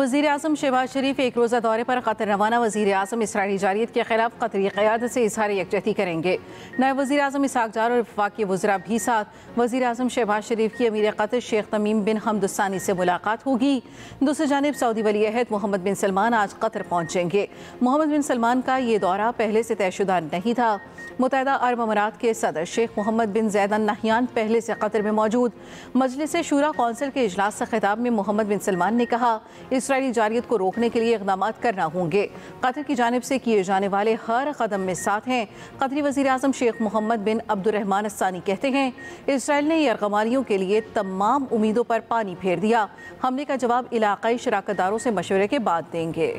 वज़ीर आज़म शहबाज शरीफ एक रोज़ा दौरे पर कतर रवाना। वज़ीर आज़म इसराइली जारियत के खिलाफ कतरी क़यादत से इज़हार यकजहती करेंगे। नायब वज़ीर आज़म इसहाक़ डार और वफाकी वज़रा भी साथ। वज़ीर आज़म शहबाज शरीफ की अमीर कतर शेख तमीम बिन हमद अल सानी से मुलाकात होगी। दूसरी जानिब सऊदी वली अहद मोहम्मद बिन सलमान आज कतर पहुँचेंगे। मोहम्मद बिन सलमान का ये दौरा पहले से तयशुदा नहीं था। मुत्तहिदा अरब अमारात के सदर शेख मोहम्मद बिन ज़ैद अल नहयान पहले से कतर में मौजूद। मजलिस शूरा कौंसिल के इजलास से खिताब में मोहम्मद बिन सलमान ने कहा, इसराइली जारियत को रोकने के लिए इक़दाम करना होंगे। कतर की जानिब से किए जाने वाले हर कदम में साथ हैं। कतरी वज़ीर आज़म शेख मोहम्मद बिन अब्दुर्रहमान अस्सानी कहते हैं, इसराइल ने यरगमालियों के लिए तमाम उम्मीदों पर पानी फेर दिया। हमले का जवाब इलाक़ाई शराकतदारों से मशवरे के बाद देंगे।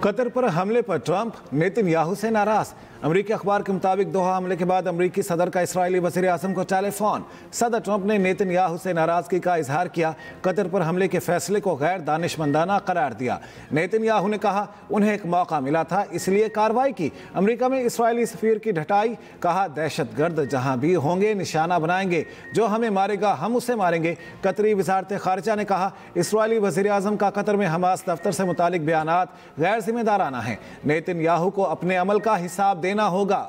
कतर पर हमले पर ट्रंप नेतन्याहू से नाराज। अमरीकी अखबार के मुताबिक दोहा हमले के बाद अमरीकी सदर का इसराइली वज़ीर आज़म को टेलीफोन। सदर ट्रंप ने नेतन्याहू से नाराजगी का इजहार किया। कतर पर हमले के फैसले को गैर दानिशमंदाना करार दिया। नेतन्याहू ने कहा उन्हें एक मौका मिला था इसलिए कार्रवाई की। अमरीका में इसराइली सफीर की ढटाई। कहा दहशतगर्द जहां भी होंगे निशाना बनाएंगे, जो हमें मारेगा हम उसे मारेंगे। कतरी वज़ारत ख़ारिजा ने कहा इसराइली वज़ीर आज़म का कतर में हमास दफ्तर से मुतालिक बयानात गैर जिम्मेदाराना है। नेतन्याहू को अपने अमल का हिसाब देना होगा।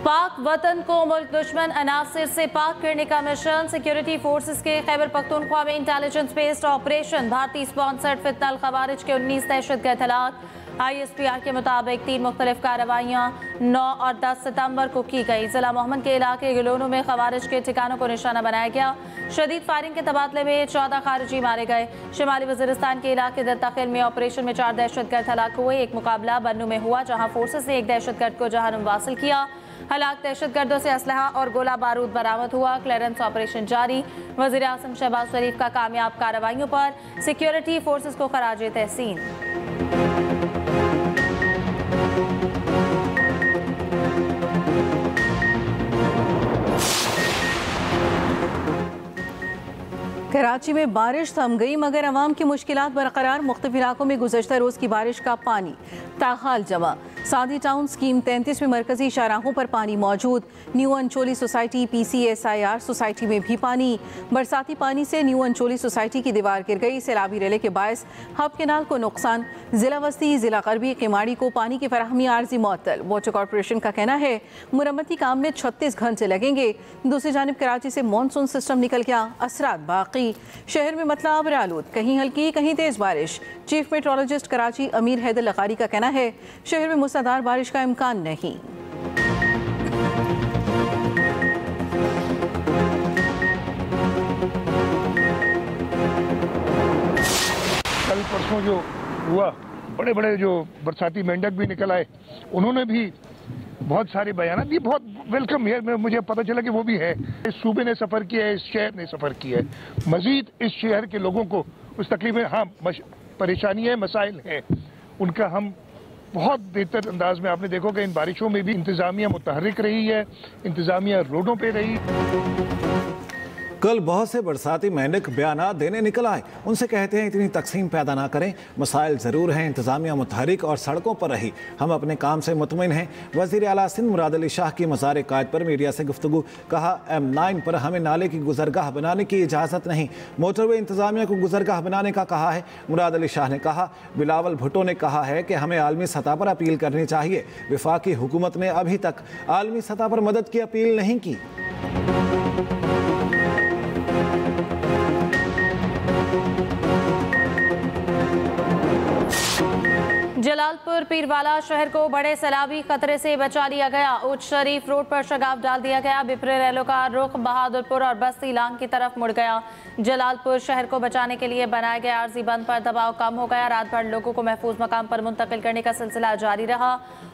पाक वतन को मुल्क दुश्मन अनासिर से पाक करने का मिशन। सिक्योरिटी फोर्सेस के खैबर पख्तूनख्वा में इंटेलिजेंस बेस्ड ऑपरेशन। भारतीय स्पॉन्सर्ड फितनल खवारिज के 19 दहशतगर्द हलाक। ISPR के मुताबिक 3 मुख्तलिफ कार्रवाइयाँ 9 और 10 सितंबर को की गई। जिला मोहम्मद के इलाके गिलोनों में खवारिज के ठिकानों को निशाना बनाया गया। शदीद फायरिंग के तबादले में 14 खारिजी मारे गए। शिमाली वजीरिस्तान के इलाके दत्ताखिल में ऑपरेशन में 4 दहशतगर्द हलाक हुए। एक मुकाबला बन्नू में हुआ जहाँ फोर्सेस ने एक दहशतगर्द को जहन्नुम वासिल किया। हलाक दहशतगर्दों से असलहा और गोला बारूद बरामद हुआ। क्लियरेंस ऑपरेशन जारी। वज़ीर आज़म शहबाज शरीफ का कामयाब कार्रवाइयों पर सिक्योरिटी फोर्सेस को खराज तहसीन। कराची में बारिश थम गई मगर अवाम की मुश्किलात बरकरार। मुख्तलिफ इलाकों में गुज़श्ता रोज़ की बारिश का पानी ताहाल जमा। सादी टाउन स्कीम 33 में मरकजी शाहराहों पर पानी मौजूद। New Ancholi society PCSIR society में भी पानी। बरसाती पानी से न्यू अंचोली सोसाइटी की दीवार गिर गई। सैलाबी रेले के बायस हब केनाल को नुकसान। जिला वस्ती जिला गरबी किमाड़ी को पानी की फराहमी आर्जी मुअत्तल। वाटर कॉरपोरेशन का कहना है मुरम्मती काम में 36 घंटे लगेंगे। दूसरी जानिब कराची से मानसून सिस्टम निकल गया, असरात बाकी। शहर में मतला आबरालूद, कहीं हल्की कहीं तेज बारिश। चीफ मेट्रोलॉजिस्ट कराची अमीर हैदर लकारी का कहना है शहर में मूसलाधार बारिश का इम्कान नहीं। कल परसों जो हुआ, बड़े बड़े जो बरसाती मेंढक भी निकल आए, उन्होंने भी बहुत सारे बयान दिए। बहुत वेलकम है। मुझे पता चला कि वो भी है। इस सूबे ने सफ़र किया है, इस शहर ने सफ़र किया है। मजीद इस शहर के लोगों को उस तकलीफ में हाँ परेशानियाँ मसाइल हैं, उनका हम बहुत बेहतर अंदाज में आपने देखो कि इन बारिशों में भी इंतज़ामिया मुतहर्रिक रही है, इंतज़ामिया रोडों पे रही। कल बहुत से बरसाती मेंढक बयानात देने निकल आए। उनसे कहते हैं इतनी तकसीम पैदा ना करें, मसाइल ज़रूर हैं, इंतज़ामिया मुतहरिक और सड़कों पर रही, हम अपने काम से मुतमिन हैं। वज़ीर आला सिंध मुराद अली शाह की मज़ार कायद पर मीडिया से गुफ्तगू। कहा M9 पर हमें नाले की गुजरगाह बनाने की इजाज़त नहीं। मोटरवे इंतज़ामिया को गुजरगाह बनाने का कहा है। मुराद अली शाह ने कहा बिलावल भुट्टो ने कहा है कि हमें आलमी सतह पर अपील करनी चाहिए। वफाकी हुकूमत ने अभी तक आलमी सतह पर मदद की अपील नहीं की। जलालपुर पीरवाला शहर को बड़े सैलाबी खतरे से बचा लिया गया। उच्च शरीफ रोड पर शगाफ डाल दिया गया। बिपरे रेलों का रुख बहादुरपुर और बस्ती लांग की तरफ मुड़ गया। जलालपुर शहर को बचाने के लिए बनाए गए आर्जी बंद पर दबाव कम हो गया। रात भर लोगों को महफूज मकाम पर मुंतकिल करने का सिलसिला जारी रहा।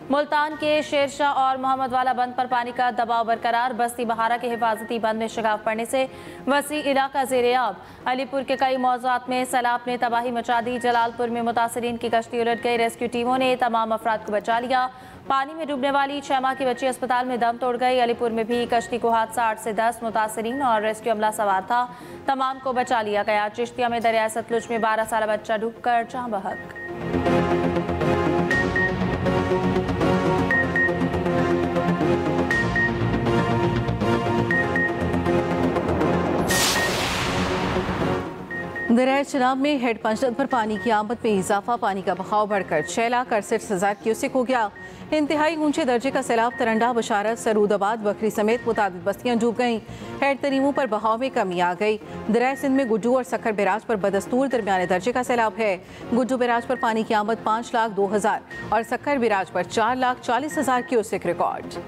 मुल्तान के शेरशाह और मोहम्मद वाला बंद पर पानी का दबाव बरकरार। बस्ती बहारा के हिफाजती बंद में शिगाफ पड़ने से वसी इलाका ज़ेर-ए-आब। अलीपुर के कई मौज़ूआत में सैलाब ने तबाही मचा दी। जलालपुर में मुतासरीन की कश्ती उलट गई। रेस्क्यू टीमों ने तमाम अफराद को बचा लिया। पानी में डूबने वाली 6 माह की बच्ची अस्पताल में दम तोड़ गई। अलीपुर में भी कश्ती को हादसा 8 से 10 मुतासरीन और रेस्क्यू अमला सवार था, तमाम को बचा लिया गया। चिश्तिया में दरिया सतलुज में 12 साल बच्चा डूबकर जाँ बहक। दरिया चनाब में हेड पंचतन पर पानी की आमद में इजाफा। पानी का बहाव बढ़कर 6,68,000 क्यूसेक हो गया। इंतहाई ऊंचे दर्जे का सैलाब तरंडा, बशारत, सरूदाबाद, बकरी समेत मुतादिद बस्तियां डूब गईं। हेड तरीमों पर बहाव में कमी आ गई। दरिया सिंध में गुड्डू और सक्खर बैराज पर बदस्तूर दरमियाने दर्जे का सैलाब है। गुड्डू बैराज पर पानी की आमद 5,02,000 और सक्खर बैराज पर 4,40,000 क्यूसेक रिकॉर्ड।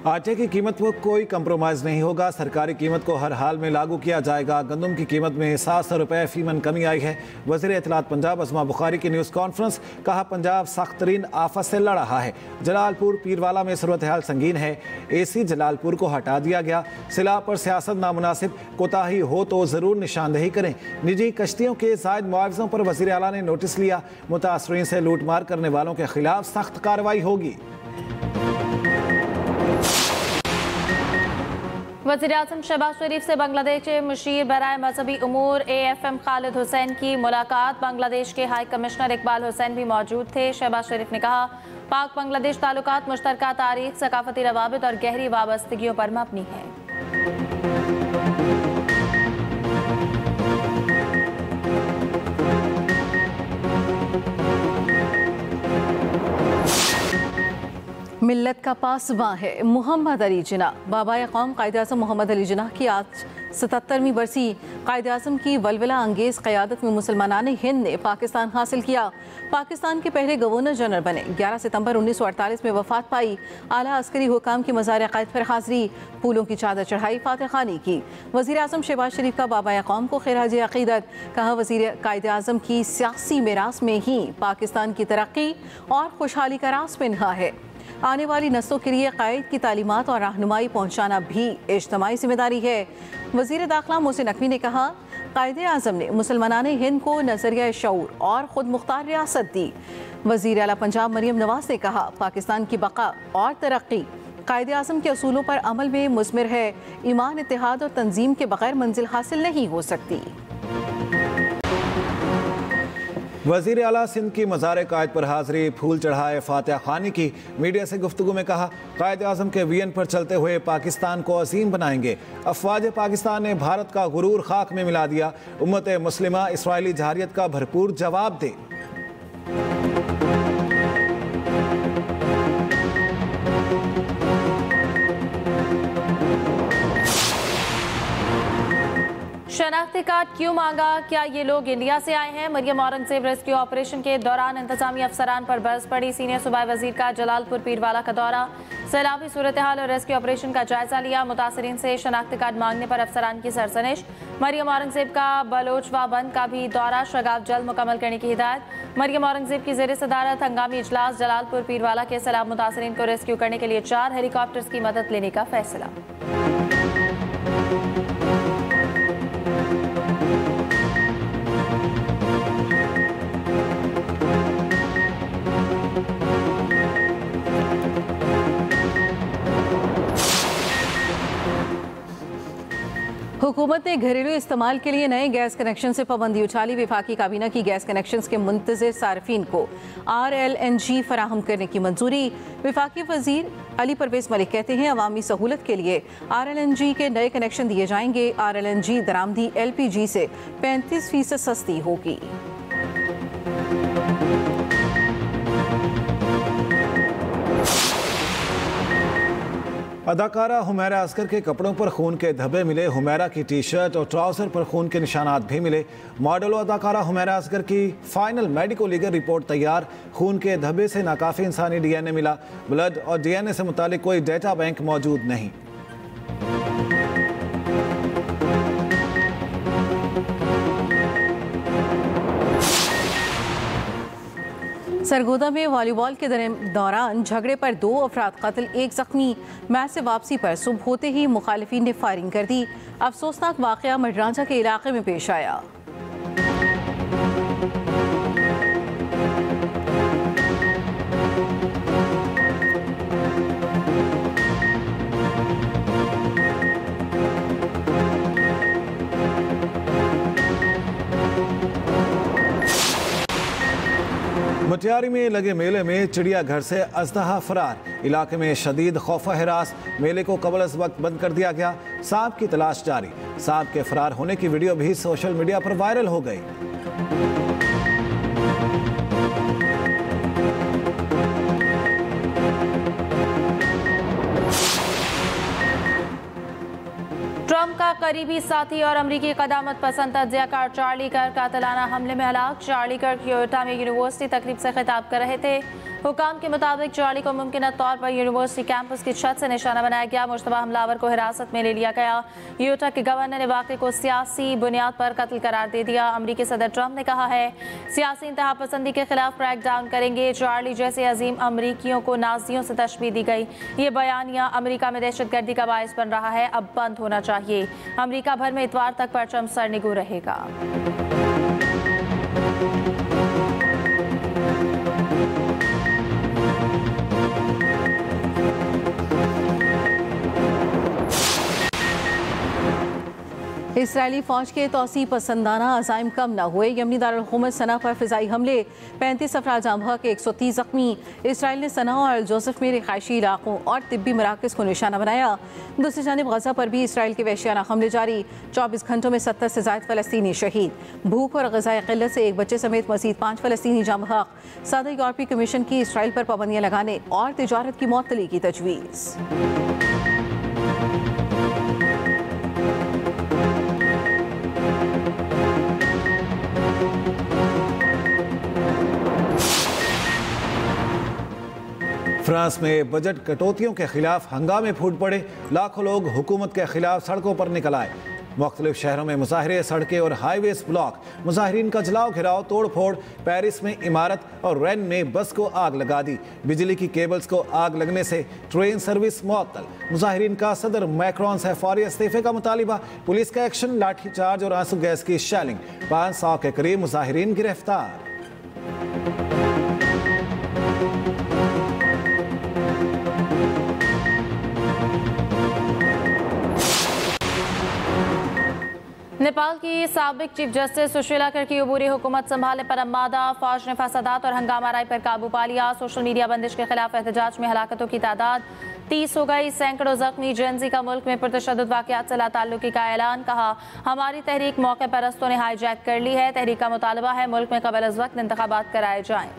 आटे की कीमत में कोई कंप्रोमाइज नहीं होगा। सरकारी कीमत को हर हाल में लागू किया जाएगा। गंदम की कीमत में 700 रुपये फीमन कमी आई है। वज़ीर इत्तलात पंजाब अस्मा बुखारी की न्यूज़ कॉन्फ्रेंस। कहा पंजाब सख्त तरीन आफत से लड़ रहा है। जलालपुर पीरवाला में सूरत हाल संगीन है। AC जलालपुर को हटा दिया गया। सिला पर सियासत नामुनासिब, कोताही हो तो ज़रूर निशानदेही करें। निजी कश्तियों के ज़ायद मुआवज़ों पर वज़ीर आला ने नोटिस लिया। मुतासरीन से लूटमार करने वालों के खिलाफ सख्त कार्रवाई होगी। वज़ीर-ए-आज़म शहबाज शरीफ से बांग्लादेश के मुशीर बराए मजहबी उमूर AFM खालिद हुसैन की मुलाकात। बांग्लादेश के हाई कमिश्नर इकबाल हुसैन भी मौजूद थे। शहबाज शरीफ ने कहा पाक बांग्लादेश ताल्लुकात मुश्तरका तारीख, सकाफती रवाबित और गहरी वाबस्तगियों पर मबनी है। मिल्लत का पासबां है मोहम्मद अली जिन्ना। बाबाए कौम कायद-ए-आज़म मोहम्मद अली जिन्ना की आज 77वीं बरसी। कायद-ए-आज़म की वलवला अंगेज़ क़यादत में मुसलमानान हिंद ने पाकिस्तान हासिल किया। पाकिस्तान के पहले गवर्नर जनरल बने। 11 सितंबर 1948 में वफात पाई। आला अस्करी हुकाम की मज़ार क़ायद पर हाज़री, फूलों की चादर चढ़ाई, फातह खानी की। वज़ीर-ए-आज़म शहबाज शरीफ का बाबाए कौम को खिराज अक़ीदत। कहा वज़ीर कायद-ए-आज़म की सियासी मिरास में ही पाकिस्तान की तरक्की और खुशहाली का राज पिन्हा है। आने वाली नस्लों के लिए कायद की तालीमात और रहनुमाई पहुँचाना भी इज्तिमाई जिम्मेदारी है। वज़ीर दाखिला मोहसिन नकवी ने कहा कायद-ए-आज़म ने मुसलमानान हिंद को नज़रिया शऊर और ख़ुद मुख्तार रियासत दी। वज़ीर आला पंजाब मरियम नवाज ने कहा पाकिस्तान की बका और तरक्की कायद-ए-आज़म के असूलों पर अमल में मुज़मिर है। ईमान, इत्तेहाद और तंजीम के बगैर मंजिल हासिल नहीं हो सकती। वज़ीर आला सिंध की मज़ार कायद पर हाज़री, फूल चढ़ाए, फातह खानी की। मीडिया से गुफ्तगू में कहा कायद-ए-आज़म के विजन पर चलते हुए पाकिस्तान को अज़ीम बनाएंगे। अफ़वाज पाकिस्तान ने भारत का गुरूर खाक में मिला दिया। उम्मत मुस्लिमा इसराइली जहारियत का भरपूर जवाब दे। शनाख्ती कार्ड क्यों मांगा? क्या ये लोग इंडिया से आए हैं? मरियम औरंगजेब रेस्क्यू ऑपरेशन के दौरान इंतजामी अफसरान पर बरस पड़ी। सीनियर सूबाई वजीर का जलालपुर पीरवाला का दौरा, सैलाबी सूरत हाल और रेस्क्यू ऑपरेशन का जायजा लिया। मुतासरीन से शनाख्ती कार्ड मांगने पर अफसरान की सरसनिश। मरियम औरंगजेब का बलोचवा बंद का भी दौरा, शगाफ जल्द मुकम्मल करने की हिदायत। मरियम औरंगजेब की ज़ेर सदारत हंगामी इजलास। जलालपुर पीरवाला के सैलाब मुतासरीन को रेस्क्यू करने के लिए 4 हेलीकॉप्टर्स की मदद लेने का फैसला। हुकूमत ने घरेलू इस्तेमाल के लिए नए गैस कनेक्शन से पाबंदी उठा ली। वफाकी काबीना की गैस कनेक्शन के मुंतज़िर सार्फिन को RLNG फराहम करने की मंजूरी। वफाकी वजीर अली परवेज मलिक कहते हैं अवामी सहूलत के लिए RLNG के नए कनेक्शन दिए जाएंगे। RLNG दरामदी LPG से 35% सस्ती होगी। अदाकारा हुमैरा असगर के कपड़ों पर खून के धब्बे मिले। हुमैरा की टी-शर्ट और ट्राउज़र पर खून के निशानात भी मिले। मॉडल और अदाकारा हुमैरा असगर की फाइनल मेडिको लीगल रिपोर्ट तैयार। खून के धब्बे से नाकाफी इंसानी DNA मिला। ब्लड और DNA से मुतालिक कोई डेटा बैंक मौजूद नहीं। सरगोदा में वॉलीबॉल के दौरान झगड़े पर 2 अफराद कत्ल, 1 जख्मी। मैच से वापसी पर सुबह होते ही मुखालिफिन ने फायरिंग कर दी। अफसोसनाक वाकया मडरांचा के इलाके में पेश आया। मटियारी में लगे मेले में चिड़ियाघर से अजदहा फरार, इलाके में शदीद खौफ हिरास। मेले को कबल अज वक्त बंद कर दिया गया। सांप की तलाश जारी। सांप के फरार होने की वीडियो भी सोशल मीडिया पर वायरल हो गई। ट्रंप का करीबी साथी और अमरीकी कदामत पसंद तज्जियाकार चार्ली कर्क कातिलाना हमले में हलाक। चार्ली कर्क क्योटा में यूनिवर्सिटी तकरीब से खिताब कर रहे थे। हुकाम के मुताबिक चार्ली को मुमकिन तौर पर यूनिवर्सिटी कैंपस की छत से निशाना बनाया गया। मुश्तबा हमलावर को हिरासत में ले लिया गया। यूटा के गवर्नर ने वाक़े को सियासी बुनियाद पर कत्ल करार दे दिया। अमरीकी सदर ट्रंप ने कहा है सियासी इंतहा पसंदी के खिलाफ क्रैक डाउन करेंगे। चार्ली जैसे अजीम अमरीकियों को नाजियों से तशबीह दी गई। ये बयानिया अमरीका में दहशतगर्दी का बायस बन रहा है, अब बंद होना चाहिए। अमरीका भर में इतवार तक परचम सरनिगू रहेगा। इसराइली फौज के तौसी पसंदाना अज़ाइम कम न हुए। यमनी दारुल हुकूमत सना पर फ़िज़ाई हमले, 35 अफराद जाँ बहक, 130 जख्मी। इसराइल ने सना और अल जोसेफ में रिहायशी इलाकों और तिब्बी मराकज़ को निशाना बनाया। दूसरी जानिब गज़ा पर भी इसराइल के वहशियाना हमले जारी। 24 घंटों में 70 से ज़ायद फ़लस्तीनी शहीद। भूख और ग़िज़ाई क़िल्लत से एक बच्चे समेत मज़ीद 5 फ़लस्तीनी जाँ बहक। सदर यूरोपीय कमीशन की इसराइल पर पाबंदियाँ लगाने और तिजारत की मुअत्तली की तजवीज़। फ्रांस में बजट कटौतियों के खिलाफ हंगामे फूट पड़े। लाखों लोग हुकूमत के खिलाफ सड़कों पर निकल आए। मुख्तलिफ शहरों में मुजाहरे, सड़कें और हाईवेज ब्लॉक। मुजाहिरीन का जलाओ, घिराव, तोड़ फोड़। पेरिस में इमारत और रेन में बस को आग लगा दी। बिजली की केबल्स को आग लगने से ट्रेन सर्विस मुअत्तल। मुजाहिरीन का सदर मैक्रोन से फौरी इस्तीफे का मुतालिबा। पुलिस का एक्शन, लाठीचार्ज और आंसू गैस की शेलिंग। 500 के करीब मुजाहिरीन गिरफ्तार। नेपाल की साबिक चीफ जस्टिस सुशीला कर्क की अबूरी हुकूमत संभालने पर अम्मादा। फौज ने फसादात और हंगामा राय पर काबू पा लिया। सोशल मीडिया बंदिश के खिलाफ एहतजाज में हलाकतों की तादाद 30 हो गई। सैकड़ों जख्मी। जेनजी का मुल्क में पुरतशद्दुद वाक़यात से लाताल्लुकी का ऐलान। कहा हमारी तहरीक मौके परस्तों ने हाईजैक कर ली है। तहरीक का मुतालबा है मुल्क में कबल अज़ वक्त इंतखाबात कराए जाएं।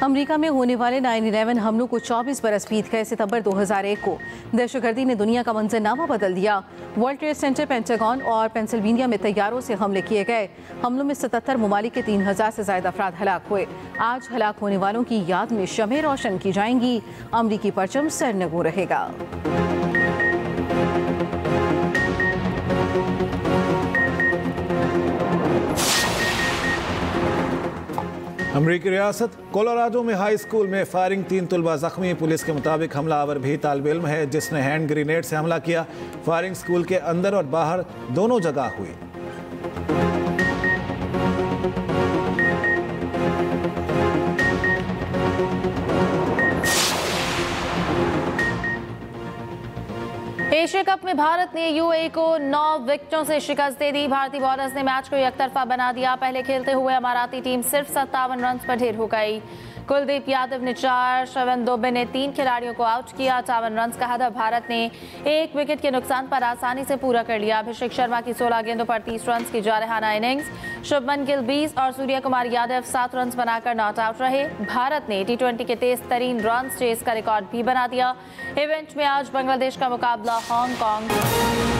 अमेरिका में होने वाले 9/11 हमलों को 24 बरस बीत गए। सितंबर 2001 को दहशतगर्दी ने दुनिया का मंजरनामा बदल दिया। वर्ल्ड ट्रेड सेंटर, पेंटागन और पेंसिल्वेनिया में तैयारों से हमले किए गए। हमलों में 77 ममालिक के 3000 से ज़ायद अफराद हलाक हुए। आज हलाक होने वालों की याद में शमें रोशन की जाएंगी। अमरीकी परचम सरनगू रहेगा। अमरीकी रियासत कोलोराडो में हाई स्कूल में फायरिंग, 3 तलबा जख्मी। पुलिस के मुताबिक हमलावर भी तालिब इल्म है जिसने हैंड ग्रेनेड से हमला किया। फायरिंग स्कूल के अंदर और बाहर दोनों जगह हुई। एशिया कप में भारत ने यूएई को 9 विकेटों से शिकस्त दे दी। भारतीय बॉलर्स ने मैच को एकतरफा बना दिया। पहले खेलते हुए अमाराती टीम सिर्फ 57 रन पर ढेर हो गई। कुलदीप यादव ने 4, शवन दुबे ने 3 खिलाड़ियों को आउट किया। 58 रन का हदफ भारत ने 1 विकेट के नुकसान पर आसानी से पूरा कर लिया। अभिषेक शर्मा की 16 गेंदों पर 30 रन की जारहाना इनिंग्स। शुभमन गिल 20 और सूर्य कुमार यादव 7 रन बनाकर नॉट आउट रहे। भारत ने T20 के तेज तरीन रन चेस का रिकॉर्ड भी बना दिया। इवेंट में आज बांग्लादेश का मुकाबला हांगकांग